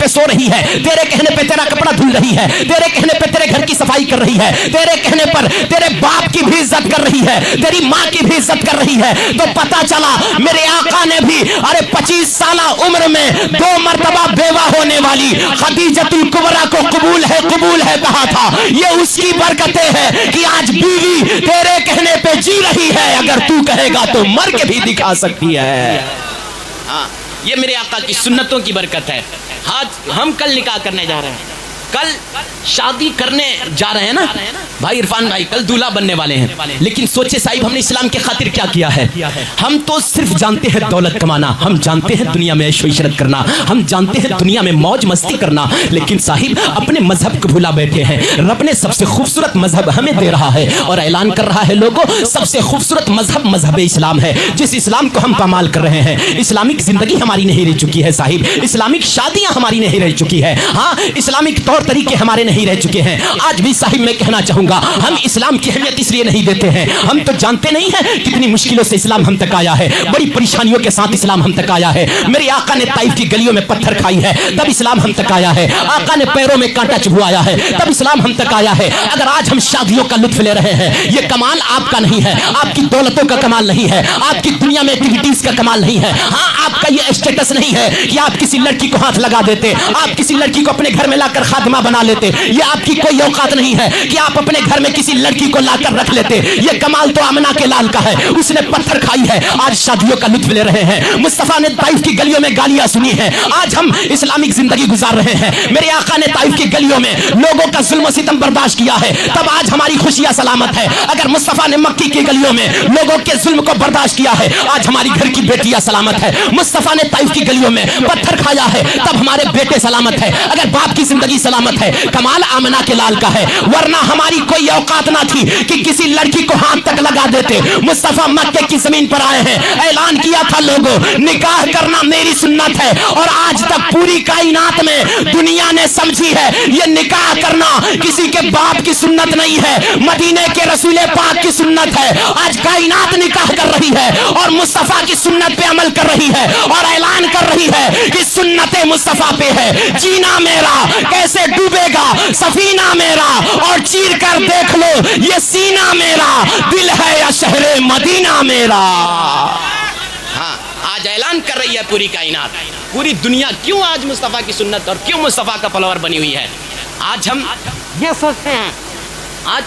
پہ سو رہی ہے, تیرے کہنے پہ تیرا کپڑا دھل رہی ہے, تیرے کہنے پہ تیرے گھر کی صفائی کر رہی ہے, تیرے کہنے پر تیرے باپ کی بھی عزت کر رہی ہے, تیری ماں کی بھی عزت کر رہی ہے, تو پتا چلا میرے آقا نے بھی 25 سالہ عمر میں 2 مرتبہ بیوہ ہونے والی خدیجۃ الکبریٰ کو قبول ہے کہا تھا. یہ اس کی برکتیں ہے کہ آج بیوی تیرے کہنے پہ جی رہی ہے, اگر تو کہے گا تو مر کے بھی دکھا سکتی ہے. ہاں, یہ میرے آقا کی سنتوں کی برکت ہے. آج ہم کل نکاح کرنے جا رہے ہیں, کل شادی کرنے جا رہے ہیں نا بھائی عرفان بھائی, کل دولہا بننے والے ہیں. لیکن سوچے صاحب ہم نے اسلام کے خاطر کیا کیا ہے. ہم تو صرف جانتے ہیں دولت کمانا, ہم جانتے ہیں دنیا میں عیش و عشرت کرنا, ہم جانتے ہیں دنیا میں موج مستی کرنا, لیکن صاحب اپنے مذہب کو بھلا بیٹھے ہیں. رب نے سب سے خوبصورت مذہب ہمیں دے رہا ہے اور اعلان کر رہا ہے لوگوں سب سے خوبصورت مذہب مذہب اسلام ہے, جس اسلام کو ہم پامال کر رہے ہیں. اسلامک زندگی ہماری نہیں رہ چکی ہے صاحب, اسلامک شادیاں ہماری نہیں رہ چکی ہے, ہاں اسلامک طور طریقے ہمارے نہیں رہ چکے ہیں. آج بھی صاحب میں کہنا چاہوں گا ہم اسلام کی اہمیت اس لیے نہیں دیتے ہیں, ہم تو جانتے نہیں ہیں کتنی مشکلوں سے اسلام ہم تک آیا ہے, بڑی پریشانیوں کے ساتھ اسلام ہم تک آیا ہے. میرے آقا نے طائف کی گلیوں میں پتھر کھائی ہے تب اسلام ہم تک آیا ہے, آقا نے پیروں میں کانٹا چبھوایا ہے تب اسلام ہم تک آیا ہے. اگر آج ہم شادیوں کا لطف لے رہے ہیں, یہ کمال آپ کا نہیں ہے, آپ کی دولتوں کا کمال نہیں ہے, آپ کی دنیا میں ایکٹیویٹیز کا کمال نہیں ہے, ہاں آپ کا یہ اسٹیٹس نہیں ہے کہ آپ کسی لڑکی کو ہاتھ لگا دیتے, آپ کسی لڑکی کو اپنے گھر میں لا کر خادمہ بنا لیتے, یہ آپ کی کوئی اوقات نہیں ہے کہ آپ اپنے گھر میں کسی لڑکی کو لا کر رکھ لیتے. یہ کمال تو آمنہ کے لال کا ہے, اس نے پتھر کھائی ہے, آج شادیوں کا لطف لے رہے ہیں. مصطفیٰ نے طائف کی گلیوں میں گالیاں سنی ہیں, آج ہم اسلامک زندگی گزار رہے ہیں. میرے آقا نے طائف کی گلیوں میں لوگوں کا ظلم و ستم برداشت کیا ہے تب آج ہماری خوشیاں سلامت ہے. اگر مصطفیٰ نے مکی کی گلیوں میں لوگوں کے ظلم کو برداشت کیا ہے, آج ہماری گھر کی بیٹیاں سلامت ہے. مصطفیٰ نے طائف کی گلیوں میں پتھر کھایا ہے تب ہمارے بیٹے سلامت ہے. اگر باپ کی زندگی سلامت ہے, کمال آمنہ کے لال کا ہے, ورنہ ہماری کوئی اوقات نہ تھی کہ کسی لڑکی کو ہاتھ تک لگا دیتے. مصطفیٰ مکے کی زمین پر آئے ہیں, اعلان کیا تھا لوگوں نکاح کرنا میری سنت ہے, اور آج تک پوری کائنات میں دنیا نے سمجھی ہے یہ نکاح کرنا کسی کے باپ کی سنت نہیں ہے, مدینے کے رسول پاک کی سنت ہے. آج کائنات نکاح کر رہی ہے اور مصطفیٰ کی سنت پہ عمل کر رہی ہے اور اعلان کر رہی ہے کہ سنت مصطفیٰ پہ ہے. جینا میرا کیسے ڈوبے گا سفینہ میرا, اور چیر کر دیکھ لو یہ سینہ میرا, دل ہے یا شہر مدینہ میرا. ہاں, آج اعلان کر رہی ہے پوری کائنات, پوری دنیا کیوں آج مصطفیٰ کی سنت اور کیوں مصطفیٰ کا فالوور بنی ہوئی ہے. آج ہم یہ سوچتے ہیں, آج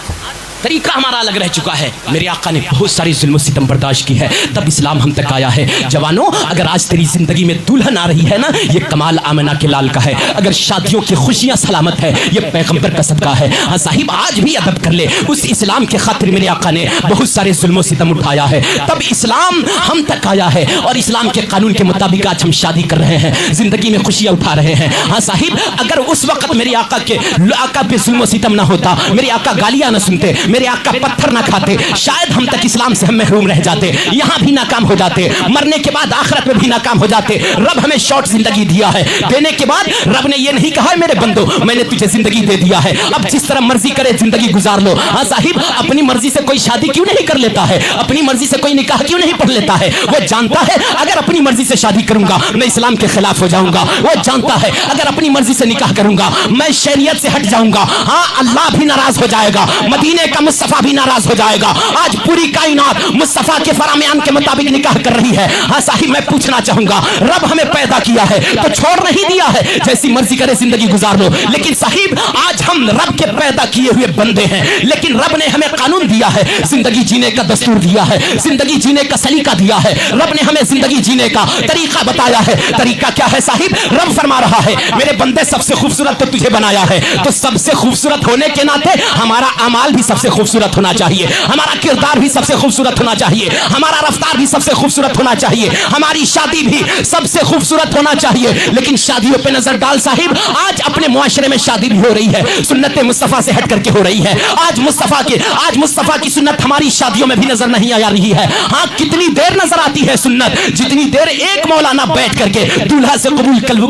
طریقہ ہمارا الگ رہ چکا ہے. میرے آقا نے بہت ساری ظلم و ستم برداشت کی ہے تب اسلام ہم تک آیا ہے. جوانوں, اگر آج تیری زندگی میں دلہن آ رہی ہے نا, یہ کمال آمنہ کے لال کا ہے. اگر شادیوں کی خوشیاں سلامت ہے, یہ پیغمبر کا صدقہ ہے. ہاں صاحب, آج بھی ادب کر لے, اس اسلام کے خاطر میرے آقا نے بہت سارے ظلم و ستم اٹھایا ہے تب اسلام ہم تک آیا ہے, اور اسلام کے قانون کے مطابق آج ہم شادی کر رہے ہیں, زندگی میں خوشیاں اٹھا رہے ہیں. ہاں صاحب, اگر اس وقت میرے آقا پہ ظلم و ستم نہ ہوتا, میرے آقا گالیاں نہ سنتے, میرے آقا پتھر نہ کھاتے, شاید ہم تک اسلام سے ہم محروم رہ جاتے, یہاں بھی ناکام ہو جاتے, مرنے کے بعد آخرت میں بھی ناکام ہو جاتے. رب ہمیں شارٹ زندگی دیا ہے, دینے کے بعد رب نے یہ نہیں کہا میرے بندو میں نے تجھے زندگی دے دیا ہے, اب جس طرح مرضی کرے زندگی گزار لو. ہاں صاحب, اپنی مرضی سے کوئی شادی کیوں نہیں کر لیتا ہے, اپنی مرضی سے کوئی نکاح کیوں نہیں پڑھ لیتا ہے. وہ جانتا ہے اگر اپنی مرضی سے شادی کروں گا میں اسلام کے خلاف ہو جاؤں گا, وہ جانتا ہے اگر اپنی مرضی سے نکاح کروں گا میں شریعت سے ہٹ جاؤں گا, ہاں اللہ بھی ناراض ہو جائے گا, مدینے کا مصطفیٰ بھی ناراض ہو جائے گا. آج پوری کائنات مصطفیٰ کے فرمان کے مطابق نکاح کر رہی ہے. ہاں صاحب, میں پوچھنا چاہوں گا, رب ہمیں پیدا کیا ہے تو چھوڑ نہیں دیا ہے جیسی مرضی کرے زندگی گزار لو. لیکن صاحب, آج ہم رب کے پیدا کیے ہوئے بندے ہیں, لیکن رب نے ہمیں قانون دیا ہے, زندگی جینے کا دستور دیا ہے, زندگی جینے کا سلیقہ دیا ہے. رب نے ہمیں زندگی جینے کا طریقہ بتایا ہے. طریقہ کیا ہے صاحب؟ رب فرما رہا ہے میرے بندے سب سے خوبصورت تو تجھے بنایا ہے, تو سب سے خوبصورت ہونے کے ناطے ہمارا اعمال بھی سب سے خوبصورت ہونا چاہیے, ہمارا کردار بھی سب سے خوبصورت ہونا چاہیے, ہمارا رفتار بھی سب سے خوبصورت ہونا چاہیے, ہماری شادی بھی سب سے خوبصورت ہونا چاہیے. لیکن شادیوں پہ نظر ڈال صاحب, آج اپنے معاشرے میں شادی بھی ہو رہی ہے سنت مصطفیٰ سے ہٹ کر کے ہو رہی ہے. آج مصطفیٰ کی سنت ہماری شادیوں میں بھی نظر نہیں آ رہی ہے. ہاں, کتنی دیر نظر آتی ہے سنت, جتنی دیر ایک مولانا بیٹھ کر کے دولہا سے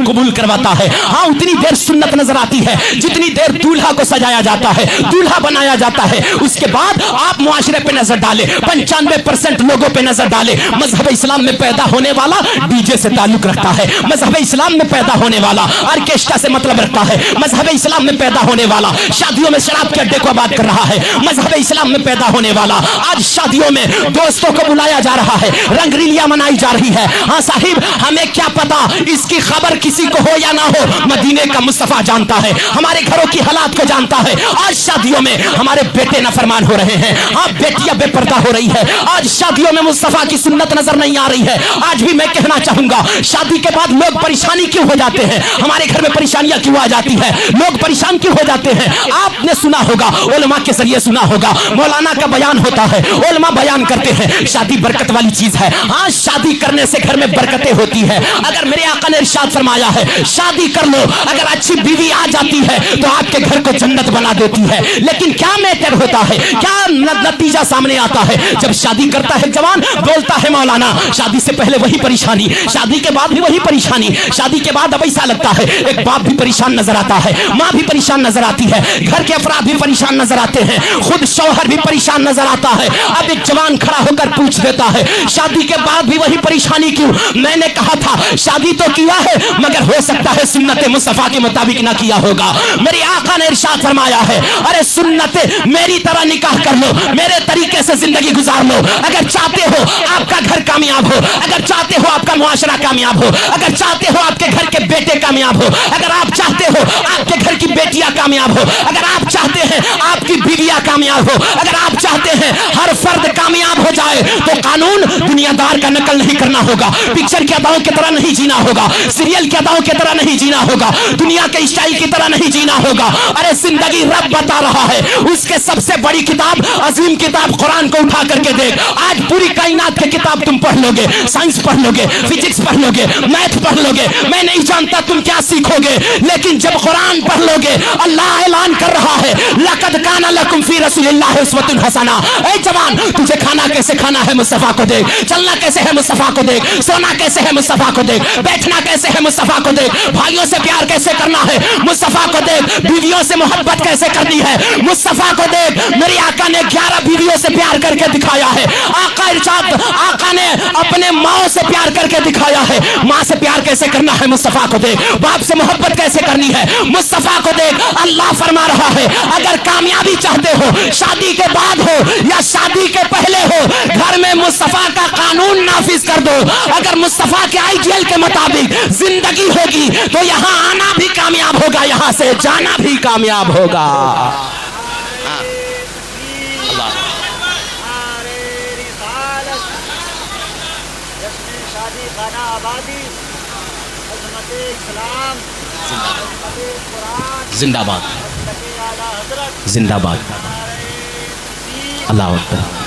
قبول کرواتا ہے, ہاں اتنی دیر سنت نظر آتی ہے. جتنی دیر دولہا کو سجایا جاتا ہے, دولہا بنایا جاتا ہے, اس کے بعد آپ معاشرے پہ نظر ڈالیں، 95% لوگوں پہ نظر ڈالیں، مذہب اسلام میں پیدا ہونے والا ڈی جے سے تعلق رکھتا ہے، مذہب اسلام میں پیدا ہونے والا آرکیسٹرا سے مطلب رکھتا ہے، مذہب اسلام میں پیدا ہونے والا شادیوں میں شراب کے اڈے کو آباد کر رہا ہے، مذہب اسلام میں پیدا ہونے والا آج شادیوں میں دوستوں کو بلایا جا رہا ہے، رنگ ریلیاں منائی جا رہی ہے۔ ہاں صاحب، ہمیں کیا پتا اس کی خبر کسی کو ہو یا نہ ہو، مدینے کا مصطفیٰ جانتا ہے، ہمارے گھروں کی حالات کو جانتا ہے۔ آج شادیوں میں ہمارے بیٹے نافرمان ہو رہے ہیں، ہاں بیٹیاں بے پردہ ہو رہی ہے، آج شادیوں میں مصطفیٰ کی سنت نظر نہیں آ رہی ہے۔ آج بھی میں کہنا چاہوں گا، شادی کے بعد لوگ پریشانی کیوں ہو جاتے ہیں، ہمارے گھر میں پریشانیاں کیوں آ جاتی ہیں، لوگ پریشان کیوں ہو جاتے ہیں؟ آپ نے سنا ہوگا، علماء کے ذریعے سنا ہوگا، مولانا کا بیان ہوتا ہے، علماء بیان کرتے ہیں شادی برکت والی چیز ہے۔ ہاں شادی کرنے سے گھر میں برکتیں ہوتی ہے۔ اگر میرے آقا نے ارشاد فرمایا ہے شادی کر لو، اگر اچھی بیوی آ جاتی ہے تو آپ کے گھر کو جنت بنا دیتی ہے۔ لیکن کیا میٹر ہوتا ہے، کیا نتیجہ سامنے آتا ہے؟ جب شادی کرتا ہے جوان، بولتا ہے مولانا شادی سے پہلے وہی پریشانی، شادی کے بعد بھی وہی پریشانی، شادی کے بعد اب ایسا لگتا ہے ایک باپ بھی پریشان نظر آتا ہے، ماں بھی پریشان نظر آتی ہے، گھر کے افراد بھی پریشان نظر آتے ہیں، خود شوہر بھی پریشان نظر آتا ہے۔ اب ایک جوان کھڑا ہو کر پوچھ دیتا ہے شادی کے بعد بھی وہی پریشانی کیوں؟ میں نے کہا تھا شادی تو کیا ہے مگر ہو سکتا ہے سنت مصطفیٰ کے مطابق نہ کیا ہوگا۔ میرے آقا نے ارشاد فرمایا ہے ارے سنت میری طرح نکاح کر لو، میرے طریقے سے زندگی گزار لو، اگر چاہتے ہو آپ کا گھر کامیاب ہو، اگر چاہتے ہو آپ کا معاشرہ کامیاب ہو، اگر چاہتے ہو آپ کے گھر کے بیٹے کامیاب ہو، اگر آپ چاہتے ہو آپ کے گھر کی بیٹیاں کامیاب ہو، اگر آپ چاہتے ہیں آپ کی بیویاں کامیاب ہو، اگر آپ چاہتے ہیں ہر فرد کامیاب ہو جائے تو قانون دنیا دار کا نقل نہیں کرنا ہوگا، پکچر کی اداؤں کی طرح نہیں جینا ہوگا، سیریل کی اداؤں کی طرح نہیں جینا ہوگا، دنیا کے اسٹائل کی طرح نہیں جینا ہوگا۔ ارے زندگی رب بتا رہا ہے، اس کے سب سے بڑی کتاب عظیم کتاب قرآن کو اٹھا کر کے دیکھ، آج پوری کائنات کی کتاب تم پڑھ لو گے، سائنس پڑھ لو گے، فزکس پڑھ لو گے، میتھ پڑھ لو گے، میں نہیں جانتا تم کیا سیکھو گے، لیکن جب قرآن پڑھ لو گے اللہ اعلان کر رہا ہے لقد کان لکم فی رسول اللہ اسوۃ حسنہ۔ اے جوان، تجھے کھانا کیسے کھانا ہے مصطفیٰ کو دیکھ، چلنا کیسے ہے مصطفیٰ کو دیکھ، سونا کیسے ہے مصطفیٰ کو دیکھ، بیٹھنا کیسے ہے مصطفیٰ کو دیکھ، بھائیوں سے پیار کیسے کرنا ہے مصطفیٰ کو دیکھ، بیویوں سے محبت کیسے کرنی ہے مصطفیٰ کو دیکھ۔ میری آقا نے 11 بیویوں سے پیار کر کے دکھایا ہے، آقا نے اپنے ماں سے پیار کر کے دکھایا ہے، ماں سے پیار کیسے کرنا ہے مصطفیٰ کو دیکھ، باپ سے محبت کیسے کرنی ہے مصطفیٰ کو دیکھ۔ اللہ فرما رہا ہے اگر کامیابی چاہتے ہو شادی کے بعد ہو یا شادی کے پہلے ہو، گھر میں مصطفیٰ کا قانون نافذ کر دو، اگر مصطفیٰ کے آئیڈیل کے مطابق زندگی ہوگی تو یہاں آنا بھی کامیاب ہوگا، یہاں سے جانا بھی کامیاب ہوگا۔ زندہ باد، زندہ باد، اللہ اکبر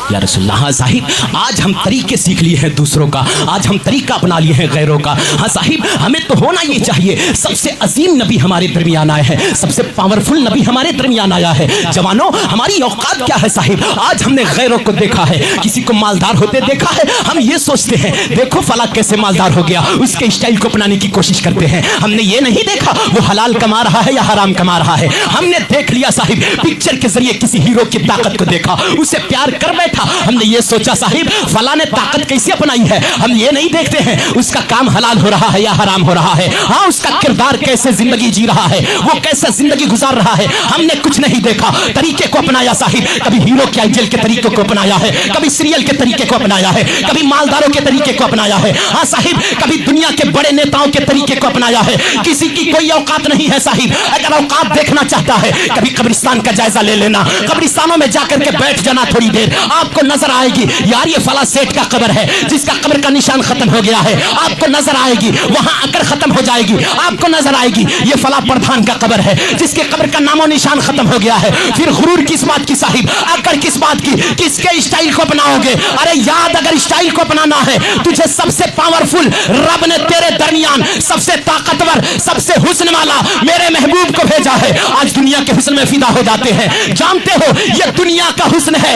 یا رسول اللہ۔ ہاں صاحب، آج ہم طریقے سیکھ لیے ہیں دوسروں کا، آج ہم طریقہ اپنا لیے ہیں غیروں کا۔ ہاں صاحب، ہمیں تو ہونا یہ چاہیے سب سے عظیم نبی ہمارے درمیان آئے ہیں، سب سے پاورفل نبی ہمارے درمیان آیا ہے۔ جوانوں، ہماری اوقات کیا ہے صاحب؟ آج ہم نے غیروں کو دیکھا ہے، کسی کو مالدار ہوتے دیکھا ہے، ہم یہ سوچتے ہیں دیکھو فلاں کیسے مالدار ہو گیا، اس کے اسٹائل کو اپنانے کی کوشش کرتے ہیں۔ ہم نے یہ نہیں دیکھا وہ حلال کما رہا ہے یا حرام کما رہا ہے، ہم نے دیکھ لیا صاحب پکچر کے ذریعے کسی ہیرو کی طاقت کو دیکھا، اسے پیار کر بیٹھا، ہم نے یہ سوچا صاحب فلاں نے طاقت کیسے اپنائی ہے، ہم یہ نہیں دیکھتے ہیں اس کا کام حلال ہو رہا ہے یا حرام ہو رہا ہے، ہاں اس کا کردار کیسے زندگی جی رہا ہے، وہ کیسے زندگی گزار رہا ہے، ہم نے کچھ نہیں دیکھا، طریقے کو اپنایا صاحب، کبھی ہیرو کے آئیڈیل کے طریقے کو اپنایا ہے، کبھی سیریل کے طریقے کو اپنایا ہے، کبھی مالداروں کے طریقے کو اپنایا ہے، ہاں صاحب کبھی دنیا کے بڑے نیتاؤں کے طریقے کو اپنایا ہے۔ کسی کی کوئی اوقات نہیں ہے صاحب، اگر اوقات دیکھنا چاہتا ہے کبھی قبرستان کا جائزہ لے لینا، قبرستانوں میں جا کر کے بیٹھ جانا تھوڑی دیر، آپ کو نظر آئے گی یار یہ فلاں سیٹ کا قبر ہے جس کا قبر کا نشان ختم ہو گیا ہے، آپ کو نظر آئے گی وہاں اکڑ ختم ہو جائے گی، آپ کو نظر آئے گی یہ فلاں پردھان کا قبر ہے جس کے قبر کا نام و نشان ختم ہو گیا ہے۔ پھر غرور کس بات کی صاحب، اکڑ کس بات کی، کس کے اسٹائل کو اپناؤ گے؟ ارے یاد اگر اسٹائل کو اپنانا ہے تجھے سب سے پاورفل رب نے تیرے درمیان سب سے طاقتور سب سے حسن والا میرے محبوب کو بھیجا ہے۔ آج دنیا کے حسن میں فدا ہو جاتے ہیں، جانتے ہو یہ دنیا کا حسن ہے،